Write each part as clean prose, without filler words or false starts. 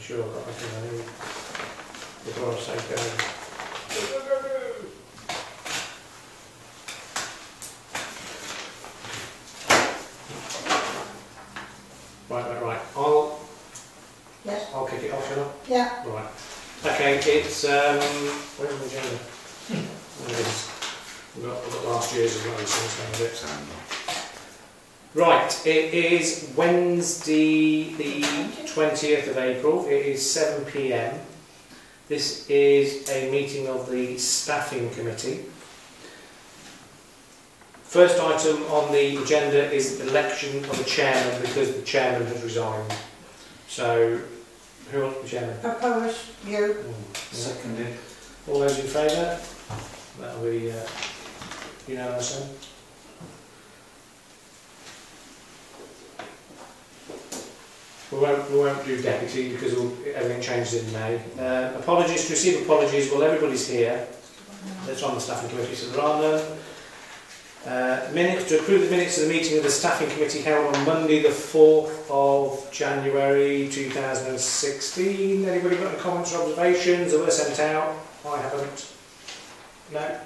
making sure I've got everything I need before I say go. Right. I'll kick it off, shall I? Yeah. Right. Okay, it's where's the agenda? There it is. We've got last year's as well, so it's going a bit. Right, it is Wednesday the 20th of April. It is 7 p.m. This is a meeting of the staffing committee. First item on the agenda is election of the chairman, because the chairman has resigned. So, who wants to be chairman? Propose you. Seconded. All those in favour? That'll be unanimous then. We won't do deputy because everything changes in May. Apologies, to receive apologies. Well, everybody's here that's on the staffing committee, so there are none. Minutes, to approve the minutes of the meeting of the staffing committee held on Monday the 4th of January 2016. Anybody got any comments or observations? They were sent out. I haven't. No.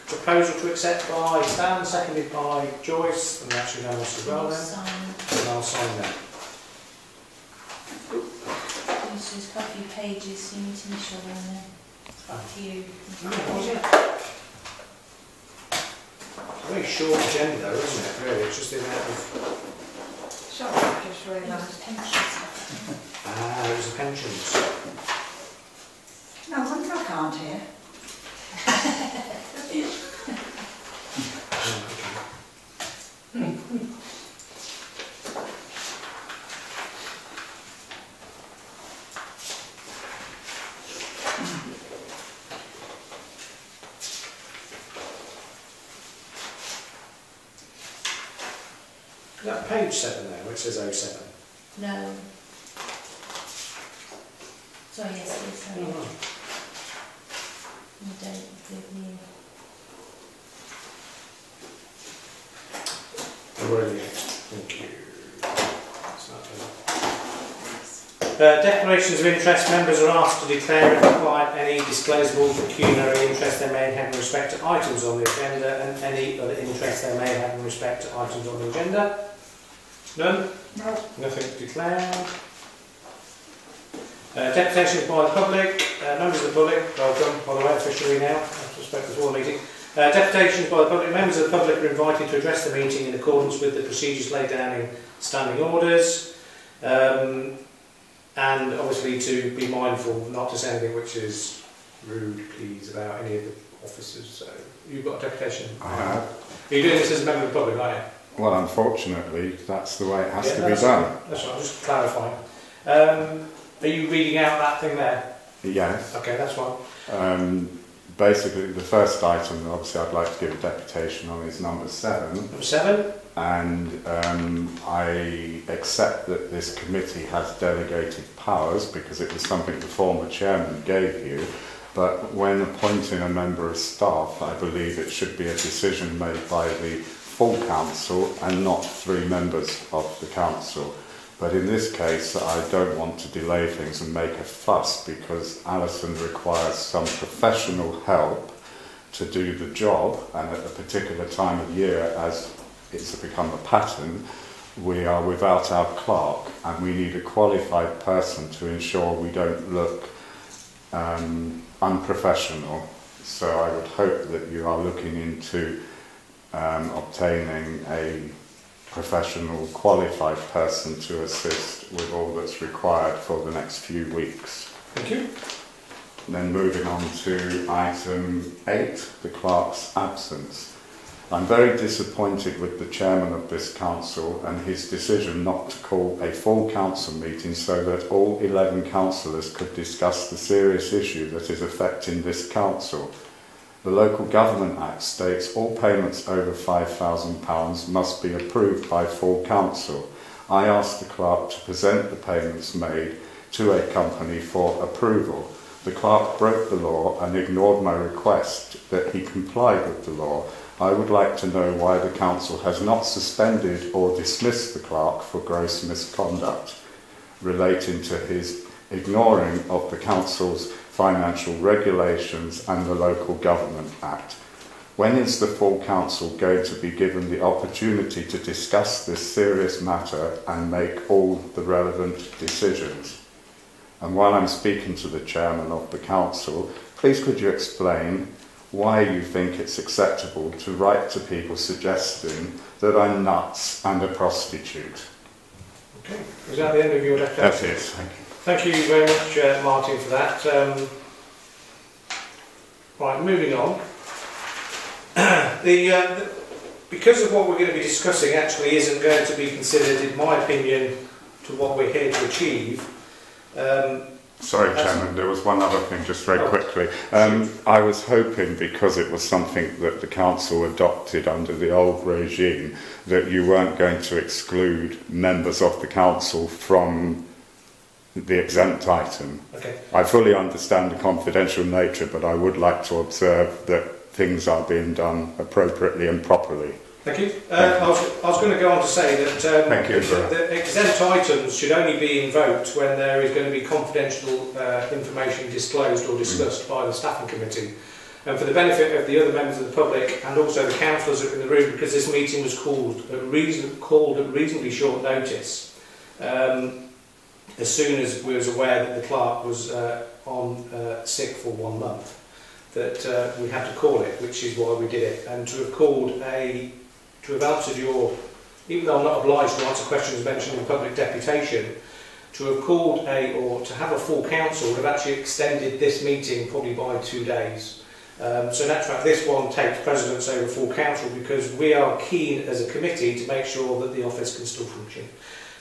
Proposal to accept by Stan, seconded by Joyce, and that's unanimous as well then. And I'll sign that. There's quite a few pages, so you need to initial on there. Up to you. It's a very short agenda though, isn't it, really? It's just the amount of... Sorry, I just realised. Pensions. Ah, it was the pensions. No wonder I can't hear. Is that page 7 there, which says 07? No. Sorry, yes, it is. Sorry. Oh, right. You don't give me. Brilliant, thank you. Declarations of interest. Members are asked to declare and provide any disclosable pecuniary interest they may have in respect to items on the agenda and any other interest they may have in respect to items on the agenda. None? No. Nothing to declare. Deputations by the public. Members of the public, welcome, by the way, officially now, after spoke before the meeting. Deputations by the public. Members of the public are invited to address the meeting in accordance with the procedures laid down in standing orders. And obviously to be mindful not to say anything which is rude, please, about any of the officers. So you've got a deputation. I have. Are you doing this as a member of the public, aren't you? Well, unfortunately, that's the way it has to be that's done. Right. That's right, I'm just clarifying. Are you reading out that thing there? Yes. Okay, that's fine. Basically, the first item, obviously, I'd like to give a deputation on is number 7. Number 7? And I accept that this committee has delegated powers because it was something the former chairman gave you. But when appointing a member of staff, I believe it should be a decision made by the full council and not 3 members of the council. But in this case, I don't want to delay things and make a fuss because Alison requires some professional help to do the job, and at a particular time of year, as it's become a pattern, we are without our clerk and we need a qualified person to ensure we don't look unprofessional. So I would hope that you are looking into obtaining a professional qualified person to assist with all that's required for the next few weeks. Thank you. Then moving on to item 8, the clerk's absence. I'm very disappointed with the chairman of this council and his decision not to call a full council meeting so that all 11 councillors could discuss the serious issue that is affecting this council. The Local Government Act states all payments over £5,000 must be approved by full council. I asked the clerk to present the payments made to a company for approval. The clerk broke the law and ignored my request that he complied with the law. I would like to know why the council has not suspended or dismissed the clerk for gross misconduct relating to his ignoring of the Council's financial regulations and the Local Government Act. When is the full Council going to be given the opportunity to discuss this serious matter and make all the relevant decisions? And while I'm speaking to the Chairman of the Council, please could you explain why you think it's acceptable to write to people suggesting that I'm nuts and a prostitute? Okay, is that the end of your declaration? That is, thank you. Thank you very much, Martin, for that. Right, moving on. Because of what we're going to be discussing actually isn't going to be considered, in my opinion, to what we're here to achieve. Sorry, Chairman, there was one other thing just very quickly. I was hoping, because it was something that the Council adopted under the old regime, that you weren't going to exclude members of the Council from the exempt item. Okay. I fully understand the confidential nature, but I would like to observe that things are being done appropriately and properly. Thank you. I was going to go on to say that Thank you, the exempt items should only be invoked when there is going to be confidential information disclosed or discussed by the staffing committee. And for the benefit of the other members of the public and also the councillors in the room, because this meeting was called at reasonably short notice, as soon as we was aware that the clerk was on sick for 1 month, that we had to call it, which is why we did it. And to have answered your, even though I'm not obliged to answer questions mentioned in public deputation, to have called or to have a full council would have actually extended this meeting probably by 2 days. So in actual fact, this one takes precedence over full council because we are keen as a committee to make sure that the office can still function.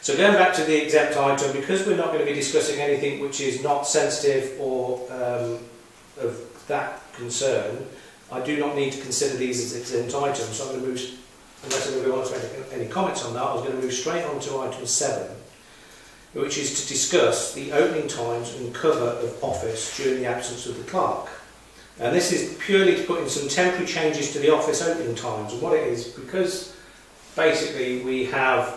So going back to the exempt item, because we're not going to be discussing anything which is not sensitive or of that concern, I do not need to consider these as exempt items. So I'm going to move, unless anybody wants to make any comments on that, I was going to move straight on to item 7, which is to discuss the opening times and cover of office during the absence of the clerk. And this is purely to put in some temporary changes to the office opening times. And what it is, because basically we have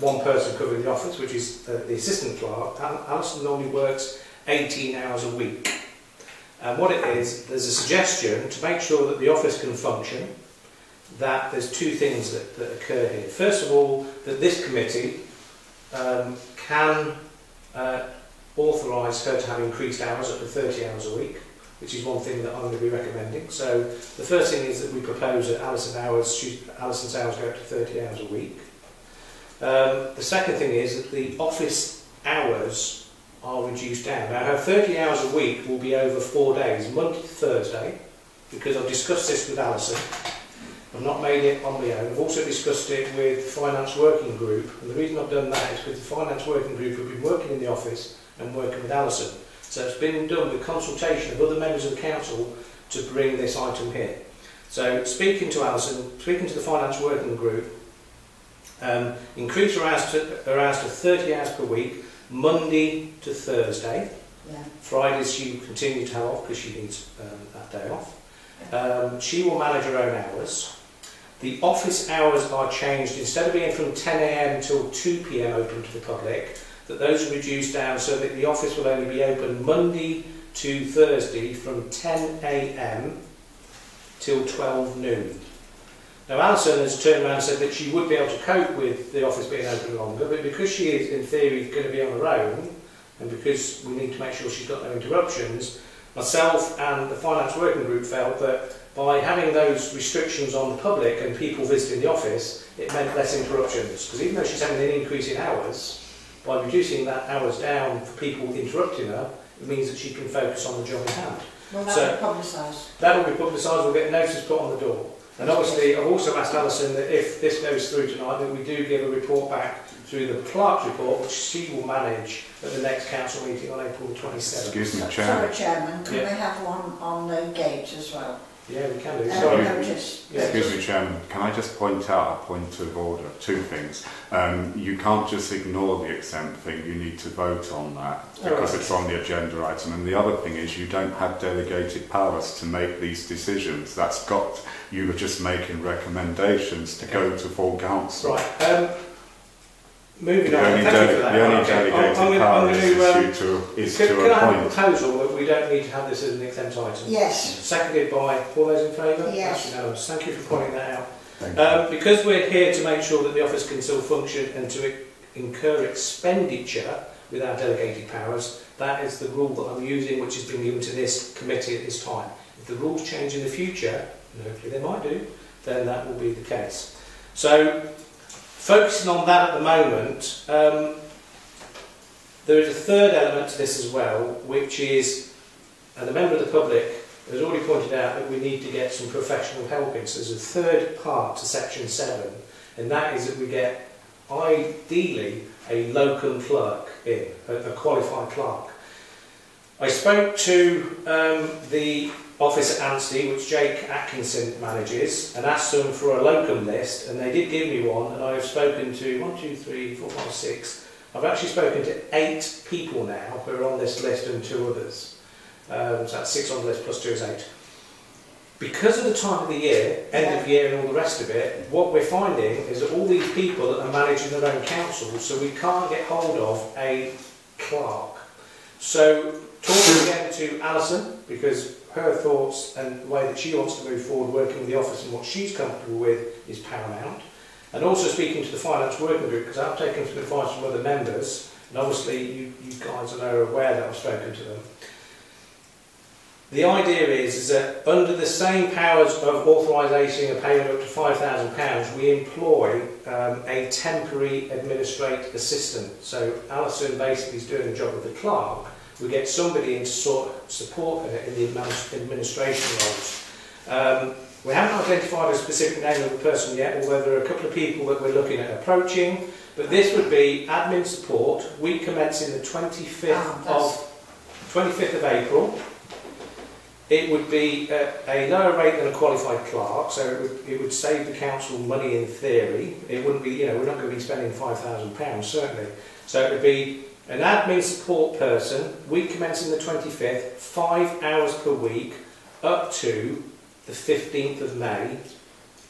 one person covering the office, which is the assistant clerk. Alison normally works 18 hours a week. And what it is, there's a suggestion to make sure that the office can function, that there's 2 things that occur here. First of all, that this committee can authorise her to have increased hours up to 30 hours a week, which is one thing that I'm going to be recommending. So the first thing is that we propose that Alison's hours go up to 30 hours a week. The second thing is that the office hours are reduced down. Now her 30 hours a week will be over 4 days, Monday to Thursday, because I've discussed this with Alison. I've not made it on my own. I've also discussed it with the Finance Working Group, and the reason I've done that is because the Finance Working Group have been working in the office and working with Alison. So it's been done with consultation of other members of the council to bring this item here. So speaking to Alison, speaking to the Finance Working Group, increase her hours to 30 hours per week, Monday to Thursday. Yeah. Fridays she will continue to have off because she needs that day off. She will manage her own hours. The office hours are changed, instead of being from 10 AM till 2 PM open to the public, that those are reduced down so that the office will only be open Monday to Thursday from 10 AM till 12 noon. Now Alison has turned around and said that she would be able to cope with the office being open longer, but because she is in theory going to be on her own, and because we need to make sure she's got no interruptions, myself and the Finance Working Group felt that by having those restrictions on the public and people visiting the office, it meant less interruptions. Because even though she's having an increase in hours, by reducing that hours down for people interrupting her, it means that she can focus on the job in hand. Well, that will be publicised. That will be publicised, we'll get notice put on the door. And obviously, I've also asked Alison that if this goes through tonight, that we do give a report back through the clerk's report, which she will manage at the next council meeting on April the 27th. Excuse me, Chairman. Sorry, Chairman, can Yeah. we have one on the gate as well? Yeah, we can do. Sorry. Notice. Yeah. Excuse me, Chairman, can I just point out a point of order? 2 things. You can't just ignore the exempt thing, you need to vote on that because Right. it's on the agenda item. And the other thing is you don't have delegated powers to make these decisions. You were just making recommendations to go to full council. Right. moving on, thank you for that. The only Okay, delegated power is can to I have a appoint. proposal that we don't need to have this as an exempt item? Yes. Seconded by all those in favour? Yes. That's unanimous. Thank you for pointing that out. Thank you. Because we're here to make sure that the office can still function and to incur expenditure with our delegated powers, that is the rule that I'm using, which has been given to this committee at this time. If the rules change in the future, and hopefully they might do, then that will be the case. So, focusing on that at the moment, there is a third element to this as well, which is, and a member of the public has already pointed out that we need to get some professional help in. So there's a third part to section 7, and that is that we get, ideally, a locum clerk in, a qualified clerk. I spoke to the office at Anstey, which Jake Atkinson manages, and asked them for a locum list, and they did give me one, and I've spoken to 1, 2, 3, 4, 5, 6. I've actually spoken to 8 people now who are on this list and 2 others. So that's 6 on the list plus 2 is 8. Because of the time of the year, end of year and all the rest of it, what we're finding is that all these people are managing their own councils, so we can't get hold of a clerk. So talking again to Alison, because her thoughts and the way that she wants to move forward working with the office and what she's comfortable with is paramount. And also speaking to the finance working group, because I've taken some advice from other members, and obviously you guys are aware that I've spoken to them. The idea is that under the same powers of authorising a payment up to £5,000, we employ a temporary administrative assistant. So Alison basically is doing the job of the clerk. We get somebody in to sort of support her in the administration roles. We haven't identified a specific name of the person yet, although there are a couple of people that we're looking at approaching. But this would be admin support. We commence in the 25th of April. It would be a lower rate than a qualified clerk, so it would save the council money in theory. It wouldn't be, you know, we're not going to be spending £5,000 certainly. So it would be an admin support person. We commence in the 25th, 5 hours per week, up to the 15th of May,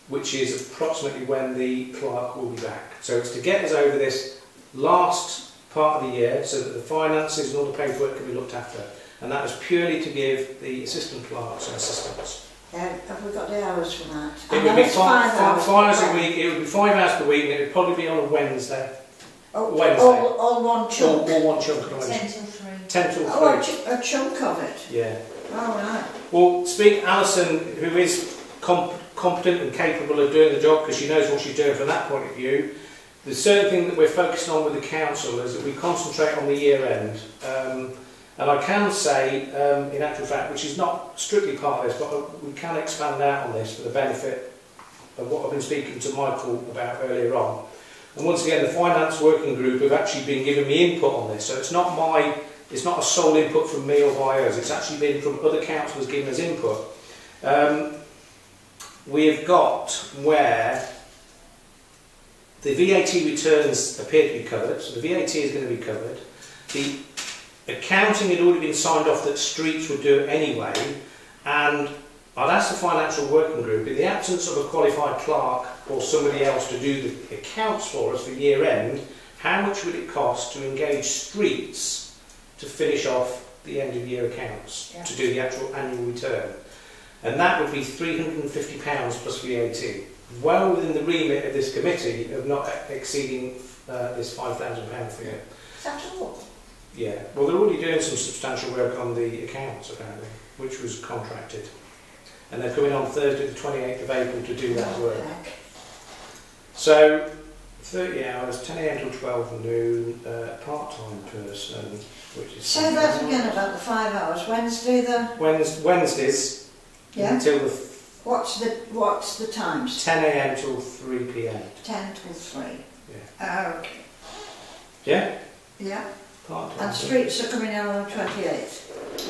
which is approximately when the clerk will be back. So it's to get us over this last part of the year so that the finances and all the paperwork can be looked after. And that is purely to give the assistant clerks and assistants. Have we got the hours for that? It would be 5 hours a week. It would be 5 hours per week, and it would probably be on a Wednesday. Oh, Wednesday. All one chunk? All one chunk. 10 till 3. 10 till 3. Oh, a chunk of it? Yeah. Oh, right. Well, Alison, who is competent and capable of doing the job because she knows what she's doing from that point of view, the certain thing that we're focusing on with the council is that we concentrate on the year end. And I can say, in actual fact, which is not strictly part of this, but we can expand out on this for the benefit of what I've been speaking to Michael about earlier on. And once again, the finance working group have actually been giving me input on this, so it's not a sole input from me or by us, it's actually been from other councillors giving us input. We have got where the VAT returns appear to be covered, so the VAT is going to be covered. The accounting had already been signed off that streets would do it anyway, and I'd asked the financial working group, in the absence of a qualified clerk or somebody else to do the accounts for us for year end, how much would it cost to engage streets to finish off the end of year accounts, to do the actual annual return? And that would be £350 plus VAT, well within the remit of this committee of not exceeding this £5,000 figure. Is that all? Yeah, well they're already doing some substantial work on the accounts apparently, which was contracted. And they're coming on Thursday the 28th of April to do that work. So, 30 hours, 10 a.m. till 12 noon, part-time person, which is... Say that again about the 5 hours. Wednesday the... Wednesdays, until the... What's the times? 10 a.m. till 3 p.m. 10 till 3. Yeah. Okay. Yeah? Yeah. Part-time. And streets are coming out on the 28th.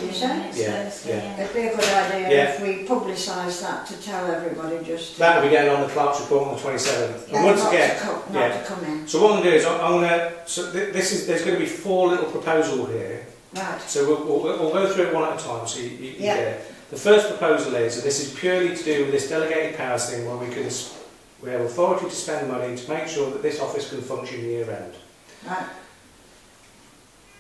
You say? Yeah. It'd be a good idea Yeah. if we publicise that to tell everybody just... That'll be going on the clerk's report on the 27th. And once again... Not to come in. So what I'm going to do is I'm going to... So there's going to be 4 little proposals here. Right. So we'll go through it one at a time so you get it. The first proposal is, and this is purely to do with this delegated powers thing where we have authority to spend money to make sure that this office can function year end. Right.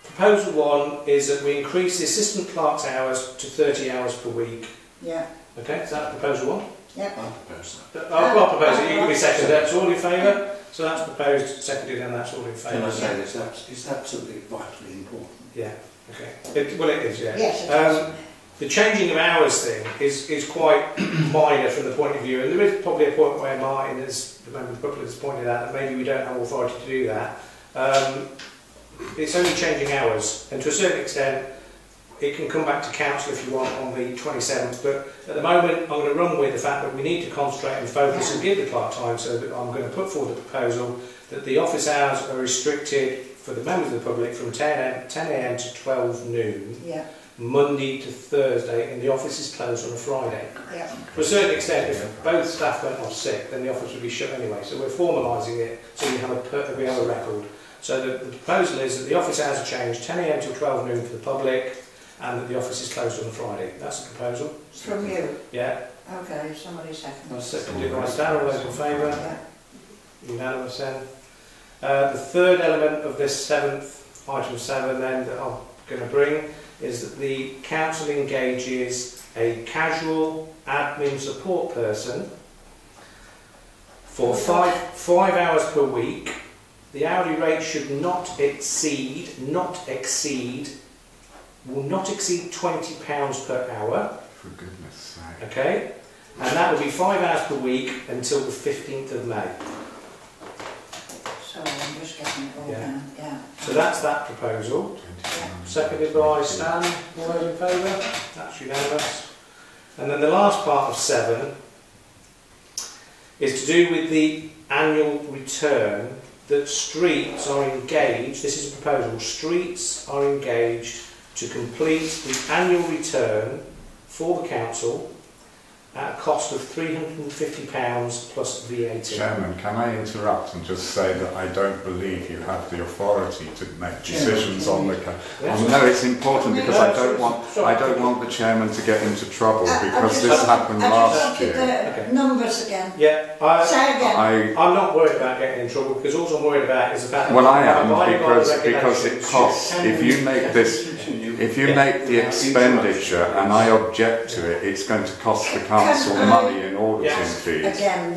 Proposal 1 is that we increase the assistant clerk's hours to 30 hours per week. Yeah. Okay, so that's proposal 1. Yep. I propose that. I'll propose it, you can be seconded, that's all in favour? So that's proposed, seconded, and that's all in favour. Can I say this? It's absolutely vitally important. Yeah, okay. Well, it is, yeah. Yes, it is. The changing of hours thing is quite minor from the point of view, and there is probably a point where Martin, as the member of the public has pointed out, that maybe we don't have authority to do that. It's only changing hours, and to a certain extent, it can come back to council if you want on the 27th, but at the moment I'm going to run with the fact that we need to concentrate and focus and give the clerk time, so that I'm going to put forward the proposal that the office hours are restricted for the members of the public from 10 a.m. to 12 noon, Yeah. Monday to Thursday, and the office is closed on a Friday. Yeah. To a certain extent, if both staff went off sick, then the office would be shut anyway, so we're formalising it so we have a record. So the proposal is that the office hours are changed 10 a.m. till 12 noon for the public, and that the office is closed on a Friday. That's the proposal. From you? Yeah. Okay, somebody second. I'll second it by Stan. All those in favour? Yeah. Unanimous then. The third element of this item 7 then that I'm going to bring is that the council engages a casual admin support person for five hours per week. The hourly rate should not exceed will not exceed £20 per hour. For goodness sake. Okay, and that will be 5 hours per week until the 15th of May. Sorry, I'm just getting it all down. Yeah. So that's that proposal. Seconded by Stan. All those in favour? That's unanimous. And then the last part of 7 is to do with the annual return, that streets are engaged, this is a proposal, streets are engaged to complete the annual return for the council at a cost of £350 plus VAT. Chairman, can I interrupt and just say that I don't believe you have the authority to make decisions on the case? No, it's important because I don't want the chairman to get into trouble because this happened last year. The numbers again. Yeah, Say again. I'm not worried about getting in trouble because all I'm worried about is the fact that well, I am because it costs. If you make the expenditure and I object to it, it's going to cost the council money in auditing fees. Again,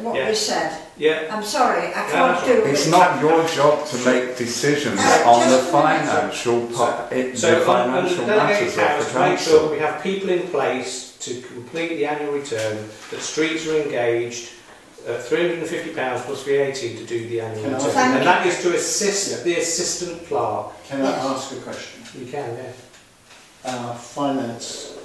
what we said. Yeah. I'm sorry, I can't do it. It's not your job to make decisions on the financial matters of the make sure council. we have people in place to complete the annual return, that streets are engaged at £350 plus VAT to do the annual return. And that is to assist the assistant clerk. Can I ask a question? You can, yeah. Finance,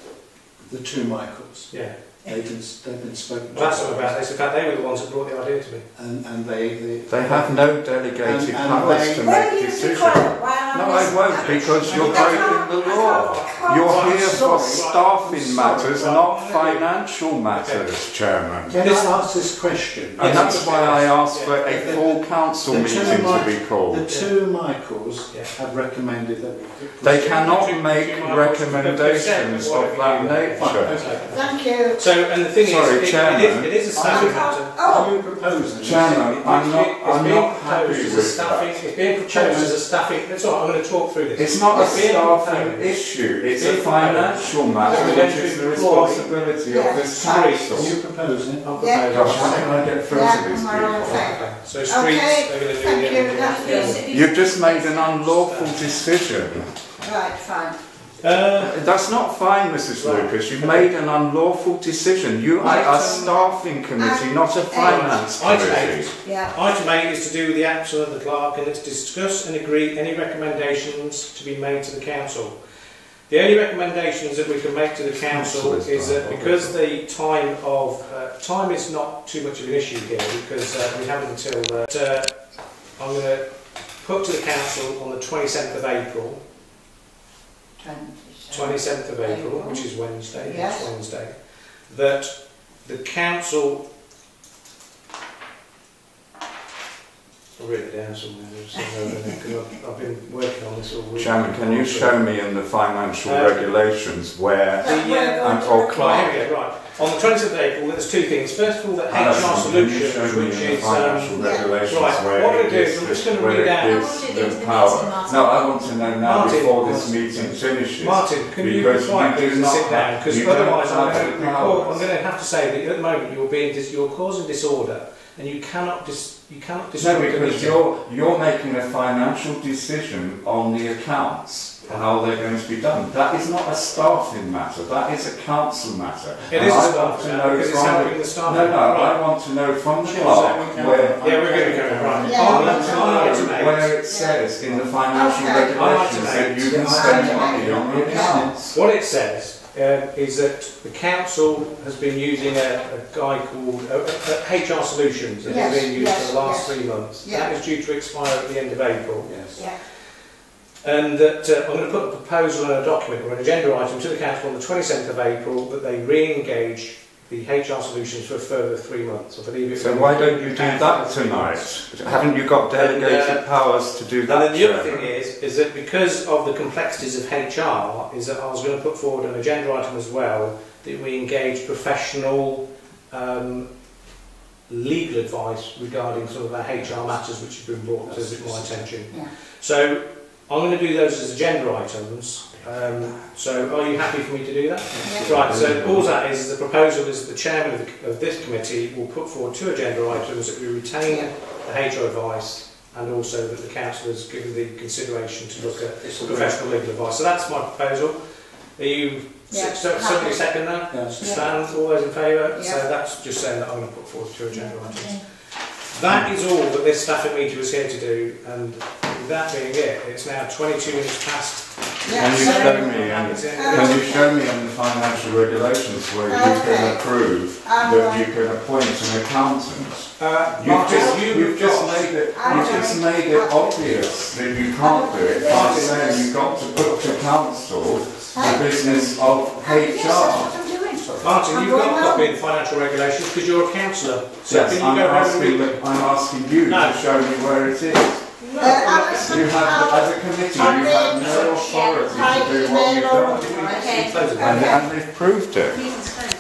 the two Michaels. Yeah. They've been spoken to. Well, that's not about this. In fact, they were the ones that brought the idea to me. And they have no delegated powers to make decisions. No, I won't, because you're breaking the law. You're here for staffing matters, not financial matters, Chairman. Can I ask this question? And that's why I asked for a full council meeting to be called. The two Michaels have recommended that we... They cannot make recommendations of that nature. Thank you. So, and the thing is, Chairman, it is a staffing matter. Are you proposing? Chairman, I'm not happy with that. It's being proposed as a staffing. That's all. I'm going to talk through this. It's not a staffing issue. It's a financial matter, which is the responsibility of this council. Are you proposing? I'm Yeah. proposing. How can I get through to these people? So streets are going to do Thank you. You've just made an unlawful decision. Right, fine. That's not fine, Mrs. Lucas. You've made an unlawful decision. You are a staffing committee, not a finance committee. Item 8 is to do with the action of the clerk, and it's to discuss and agree any recommendations to be made to the council. The only recommendations that we can make to the council is that because the time is not too much of an issue here, because we have until I'm going to put to the council on the 27th of April. 27th of April, which is Wednesday, yes. next Wednesday, that the council, I'll write it down somewhere, because I've been working on this all week. Chairman, can you show me in the financial regulations where, or Right, clerk? here we go, right. On the 20th of April, there's two things. First of all, that HR Alison, can you Solutions, show me which in the is financial regulations right, where what I'm it gonna do is gives I'm just the- gonna where read it out- gives I want to do the the meeting, power. Martin. No, I want to know now Martin, before this meeting finishes. Martin, can you because be quiet you do please and not sit down? have- Because you don't otherwise have I'm the going powers. to have to say that at the moment you're causing disorder, and you cannot No, disrupt the because meeting. you're making a financial decision on the accounts and how they're going to be done. That is not a staffing matter. That is a council matter. It And is a I staff want to matter know because it's from helping the staff. No, no. Right. I want to know from the Sure, clerk so we can- where. Yeah, we're going to go right. Yeah. I I'm want to going know where it says in the financial Okay. regulations that you can spend money on the accounts. What it says is that the council has been using a guy called HR Solutions that has Yes, been used for the last yes. 3 months. Yeah. That is due to expire at the end of April. Yes. Yeah. And that I'm going to put a proposal and a document or an agenda item to the council on the 27th of April that they re-engage the HR Solutions for a further 3 months. I believe it's. So why don't you do that tonight? Haven't you got delegated powers to do And that? then the other Chairman? thing is that because of the complexities of HR, is that I was going to put forward an agenda item as well that we engage professional legal advice regarding some of our HR matters which have been brought to my attention. Yeah. So I'm going to do those as agenda items. So are you happy for me to do that? Yeah. Right, so all that is the proposal is the chairman of this committee will put forward 2 agenda items that we retain the HR advice and also that the council has given the consideration to look at professional legal advice. So that's my proposal. Are you Yeah. somebody second that? Yes. Stand, all those in favour? Yeah. So that's just saying that I'm going to put forward 2 agenda items. Okay. That is all that this staffing meeting was here to do, and with that being it, it's now 22 minutes past. Yeah. Can you So- show me and It's in- can you show me on the financial regulations where you Okay. can approve that you can appoint an accountant? You've just made it obvious that you can't do it by saying you've got to put to council the business of Yes, that's HR. what I'm doing. Martin, I'm you've got a going copy home. of the financial regulations because you're a councillor. So Yes, can you I'm go home and read them? asking you No. to show me where it is. Alison, You have, as a committee, you have no authority to do what you've done. Okay. Close it. And they've proved it. Meeting's closed.